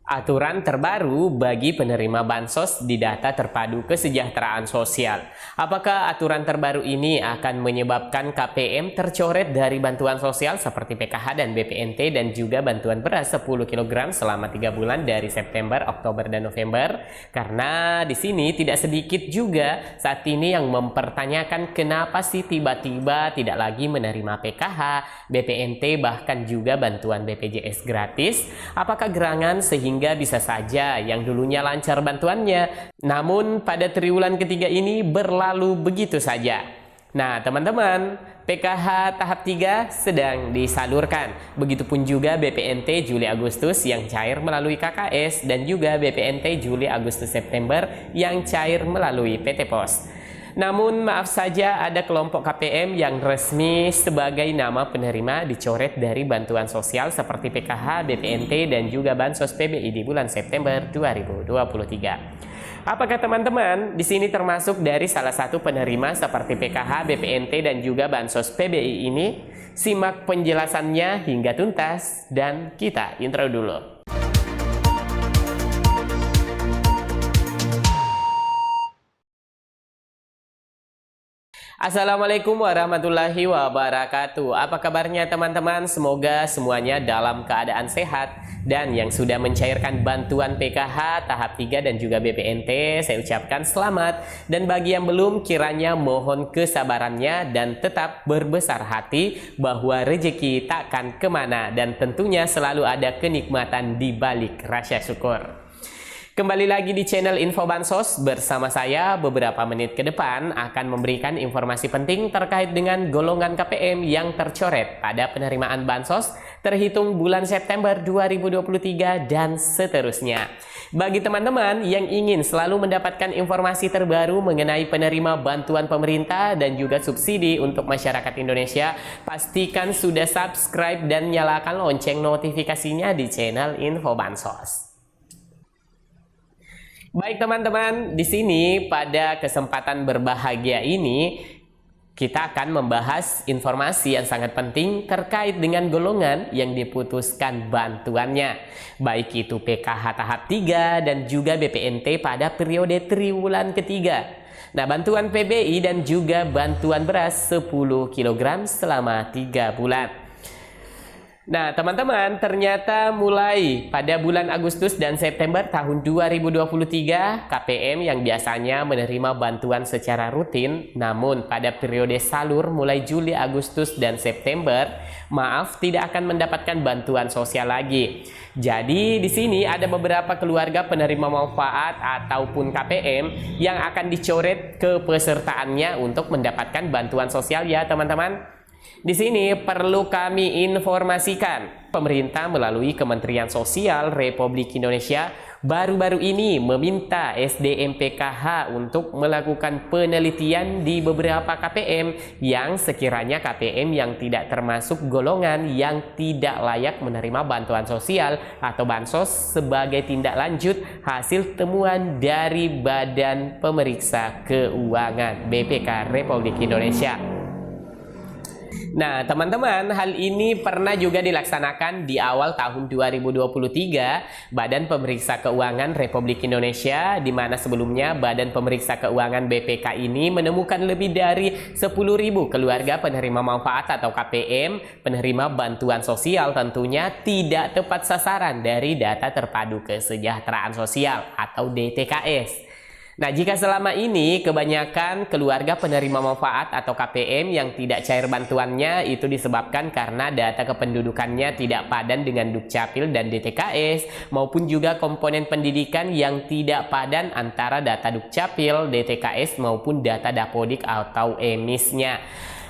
Aturan terbaru bagi penerima bansos di data terpadu kesejahteraan sosial. Apakah aturan terbaru ini akan menyebabkan KPM tercoret dari bantuan sosial seperti PKH dan BPNT dan juga bantuan beras 10 kg selama 3 bulan dari September, Oktober, dan November? Karena di sini tidak sedikit juga saat ini yang mempertanyakan kenapa sih tiba-tiba tidak lagi menerima PKH, BPNT, bahkan juga bantuan BPJS gratis. Apakah gerangan sehingga bisa saja yang dulunya lancar bantuannya, namun pada triwulan ketiga ini berlalu begitu saja? Nah teman-teman, PKH tahap 3 sedang disalurkan. Begitupun juga BPNT Juli-Agustus yang cair melalui KKS dan juga BPNT Juli-Agustus-September yang cair melalui PT Pos. Namun maaf saja ada kelompok KPM yang resmi sebagai nama penerima dicoret dari bantuan sosial seperti PKH, BPNT, dan juga Bansos PBI di bulan September 2023. Apakah teman-teman di sini termasuk dari salah satu penerima seperti PKH, BPNT, dan juga Bansos PBI ini? Simak penjelasannya hingga tuntas dan kita intro dulu. Assalamualaikum warahmatullahi wabarakatuh. Apa kabarnya teman-teman? Semoga semuanya dalam keadaan sehat. Dan yang sudah mencairkan bantuan PKH tahap 3 dan juga BPNT, saya ucapkan selamat. Dan bagi yang belum, kiranya mohon kesabarannya dan tetap berbesar hati bahwa rezeki takkan kemana dan tentunya selalu ada kenikmatan di balik rasa syukur. Kembali lagi di channel Info Bansos bersama saya. Beberapa menit ke depan akan memberikan informasi penting terkait dengan golongan KPM yang tercoret pada penerimaan Bansos terhitung bulan September 2023 dan seterusnya. Bagi teman-teman yang ingin selalu mendapatkan informasi terbaru mengenai penerima bantuan pemerintah dan juga subsidi untuk masyarakat Indonesia, pastikan sudah subscribe dan nyalakan lonceng notifikasinya di channel Info Bansos. Baik teman-teman, di sini pada kesempatan berbahagia ini kita akan membahas informasi yang sangat penting terkait dengan golongan yang diputuskan bantuannya, baik itu PKH tahap 3 dan juga BPNT pada periode triwulan ketiga. Nah, bantuan PBI dan juga bantuan beras 10 kg selama 3 bulan. Nah teman-teman, ternyata mulai pada bulan Agustus dan September tahun 2023, KPM yang biasanya menerima bantuan secara rutin, namun pada periode salur mulai Juli, Agustus, dan September, maaf, tidak akan mendapatkan bantuan sosial lagi. Jadi di sini ada beberapa keluarga penerima manfaat ataupun KPM yang akan dicoret kepesertaannya untuk mendapatkan bantuan sosial ya teman-teman. Di sini perlu kami informasikan, pemerintah melalui Kementerian Sosial Republik Indonesia baru-baru ini meminta SDM PKH untuk melakukan penelitian di beberapa KPM yang sekiranya KPM yang tidak termasuk golongan yang tidak layak menerima bantuan sosial atau bansos sebagai tindak lanjut hasil temuan dari Badan Pemeriksa Keuangan BPK Republik Indonesia. Nah teman-teman, hal ini pernah juga dilaksanakan di awal tahun 2023 Badan Pemeriksa Keuangan Republik Indonesia, di mana sebelumnya Badan Pemeriksa Keuangan BPK ini menemukan lebih dari 10.000 keluarga penerima manfaat atau KPM penerima bantuan sosial tentunya tidak tepat sasaran dari data terpadu kesejahteraan sosial atau DTKS. Nah, jika selama ini kebanyakan keluarga penerima manfaat atau KPM yang tidak cair bantuannya itu disebabkan karena data kependudukannya tidak padan dengan Dukcapil dan DTKS, maupun juga komponen pendidikan yang tidak padan antara data Dukcapil, DTKS maupun data Dapodik atau EMIS-nya.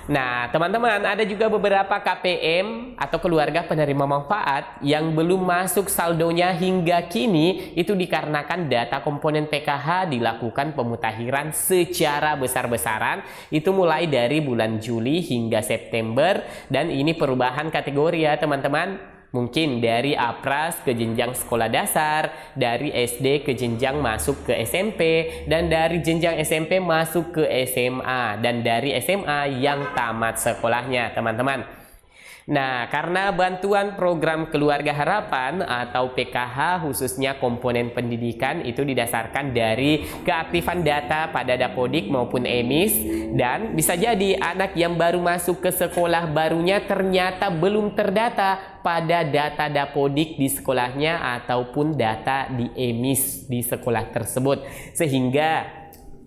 Nah, teman-teman, ada juga beberapa KPM atau keluarga penerima manfaat yang belum masuk saldonya hingga kini, itu dikarenakan data komponen PKH dilakukan pemutakhiran secara besar-besaran, itu mulai dari bulan Juli hingga September, dan ini perubahan kategori ya teman-teman. Mungkin dari APRAS ke jenjang sekolah dasar, dari SD ke jenjang masuk ke SMP, dan dari jenjang SMP masuk ke SMA, dan dari SMA yang tamat sekolahnya, teman-teman. Nah, karena bantuan program Keluarga Harapan atau PKH khususnya komponen pendidikan itu didasarkan dari keaktifan data pada Dapodik maupun EMIS, dan bisa jadi anak yang baru masuk ke sekolah barunya ternyata belum terdata pada data Dapodik di sekolahnya ataupun data di EMIS di sekolah tersebut, sehingga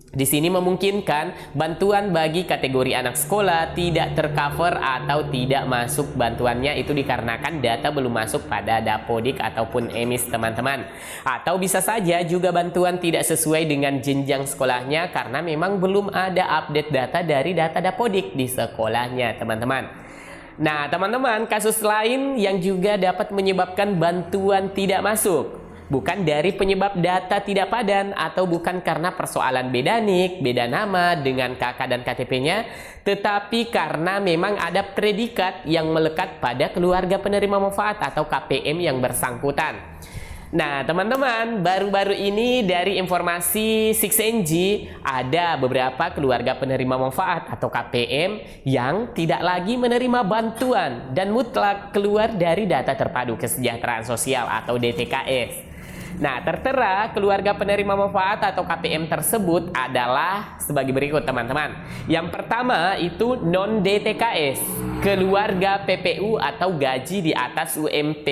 di sini memungkinkan bantuan bagi kategori anak sekolah tidak tercover atau tidak masuk bantuannya itu dikarenakan data belum masuk pada Dapodik ataupun EMIS teman-teman. Atau bisa saja juga bantuan tidak sesuai dengan jenjang sekolahnya karena memang belum ada update data dari data Dapodik di sekolahnya teman-teman. Nah teman-teman, kasus lain yang juga dapat menyebabkan bantuan tidak masuk bukan dari penyebab data tidak padan atau bukan karena persoalan beda nik, beda nama dengan KK dan KTP-nya, tetapi karena memang ada predikat yang melekat pada keluarga penerima manfaat atau KPM yang bersangkutan. Nah teman-teman, baru-baru ini dari informasi 6NG ada beberapa keluarga penerima manfaat atau KPM yang tidak lagi menerima bantuan dan mutlak keluar dari data terpadu kesejahteraan sosial atau DTKS. Nah, tertera keluarga penerima manfaat atau KPM tersebut adalah sebagai berikut teman-teman. Yang pertama itu non-DTKS, keluarga PPU atau gaji di atas UMP.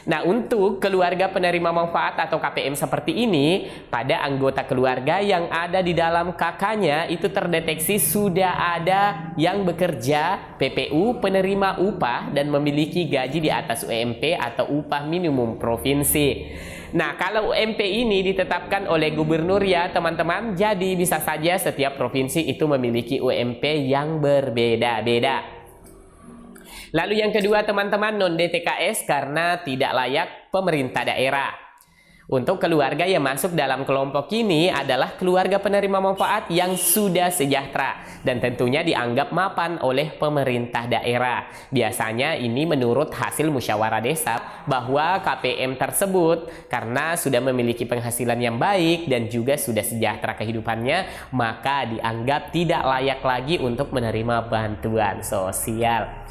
Nah, untuk keluarga penerima manfaat atau KPM seperti ini, pada anggota keluarga yang ada di dalam KK-nya itu terdeteksi sudah ada yang bekerja PPU, penerima upah dan memiliki gaji di atas UMP atau upah minimum provinsi. Nah, kalau UMP ini ditetapkan oleh gubernur ya teman-teman, jadi bisa saja setiap provinsi itu memiliki UMP yang berbeda-beda. Lalu yang kedua teman-teman, non-DTKS karena tidak layak pemerintah daerah. Untuk keluarga yang masuk dalam kelompok ini adalah keluarga penerima manfaat yang sudah sejahtera dan tentunya dianggap mapan oleh pemerintah daerah. Biasanya ini menurut hasil musyawarah desa bahwa KPM tersebut karena sudah memiliki penghasilan yang baik dan juga sudah sejahtera kehidupannya, maka dianggap tidak layak lagi untuk menerima bantuan sosial.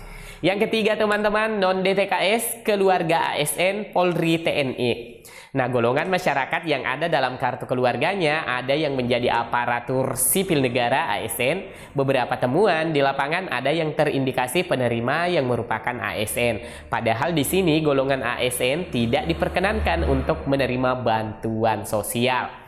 Yang ketiga teman-teman, non-DTKS, keluarga ASN, Polri, TNI. Nah, golongan masyarakat yang ada dalam kartu keluarganya ada yang menjadi aparatur sipil negara ASN. Beberapa temuan di lapangan ada yang terindikasi penerima yang merupakan ASN. Padahal di sini golongan ASN tidak diperkenankan untuk menerima bantuan sosial.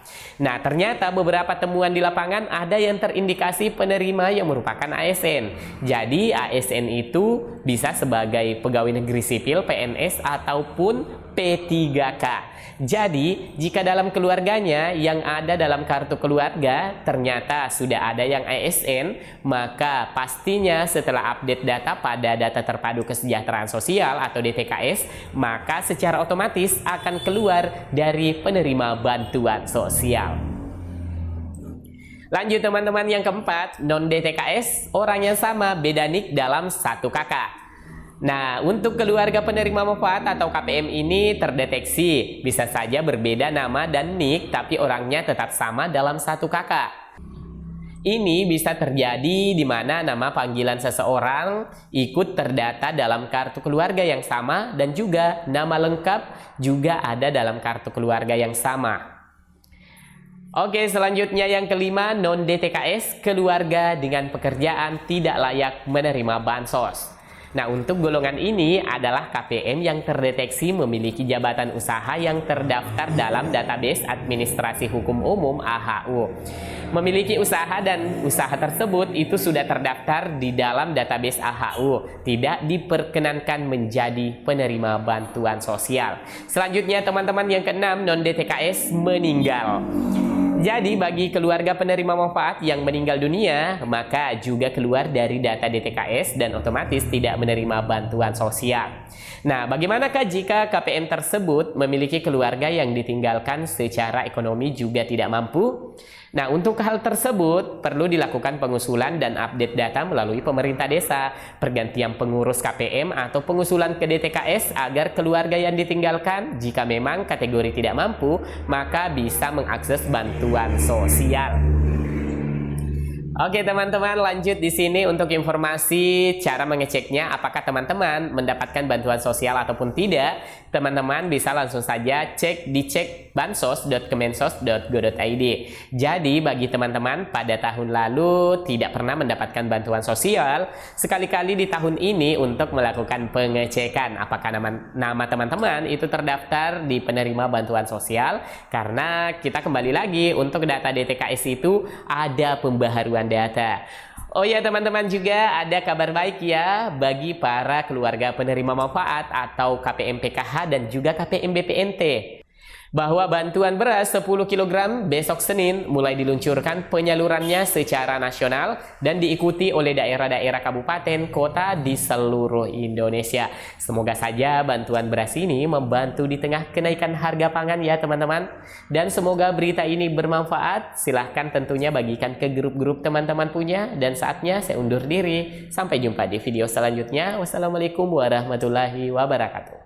Nah, ternyata beberapa temuan di lapangan ada yang terindikasi penerima yang merupakan ASN. Jadi, ASN itu bisa sebagai pegawai negeri sipil, PNS, ataupun P3K. Jadi, jika dalam keluarganya yang ada dalam kartu keluarga ternyata sudah ada yang ASN, maka pastinya setelah update data pada data terpadu kesejahteraan sosial atau DTKS, maka secara otomatis akan keluar dari penerima bantuan sosial. Lanjut teman-teman, yang keempat, non-DTKS, orang yang sama beda nik dalam satu kakak. Nah, untuk keluarga penerima manfaat atau KPM ini terdeteksi bisa saja berbeda nama dan nik, tapi orangnya tetap sama dalam satu kakak. Ini bisa terjadi di mana nama panggilan seseorang ikut terdata dalam kartu keluarga yang sama dan juga nama lengkap juga ada dalam kartu keluarga yang sama. Oke, selanjutnya yang kelima, non-DTKS, keluarga dengan pekerjaan tidak layak menerima bansos. Nah, untuk golongan ini adalah KPM yang terdeteksi memiliki jabatan usaha yang terdaftar dalam database administrasi hukum umum AHU. Memiliki usaha dan usaha tersebut itu sudah terdaftar di dalam database AHU, tidak diperkenankan menjadi penerima bantuan sosial. Selanjutnya teman-teman, yang keenam, non-DTKS meninggal. Jadi bagi keluarga penerima manfaat yang meninggal dunia, maka juga keluar dari data DTKS dan otomatis tidak menerima bantuan sosial. Nah, bagaimanakah jika KPM tersebut memiliki keluarga yang ditinggalkan secara ekonomi juga tidak mampu? Nah, untuk hal tersebut perlu dilakukan pengusulan dan update data melalui pemerintah desa, pergantian pengurus KPM atau pengusulan ke DTKS agar keluarga yang ditinggalkan jika memang kategori tidak mampu, maka bisa mengakses bantuan sosial. Oke teman-teman, lanjut di sini untuk informasi cara mengeceknya apakah teman-teman mendapatkan bantuan sosial ataupun tidak. Teman-teman bisa langsung saja dicek bansos.kemensos.go.id. Jadi bagi teman-teman pada tahun lalu tidak pernah mendapatkan bantuan sosial, sekali-kali di tahun ini untuk melakukan pengecekan apakah nama teman-teman itu terdaftar di penerima bantuan sosial, karena kita kembali lagi untuk data DTKS itu ada pembaharuan data. Oh ya teman-teman, juga ada kabar baik ya bagi para keluarga penerima manfaat atau KPM PKH dan juga KPM BPNT, bahwa bantuan beras 10 kg besok Senin mulai diluncurkan penyalurannya secara nasional dan diikuti oleh daerah-daerah kabupaten kota di seluruh Indonesia. Semoga saja bantuan beras ini membantu di tengah kenaikan harga pangan ya teman-teman. Dan semoga berita ini bermanfaat. Silahkan tentunya bagikan ke grup-grup teman-teman punya. Dan saatnya saya undur diri. Sampai jumpa di video selanjutnya. Wassalamualaikum warahmatullahi wabarakatuh.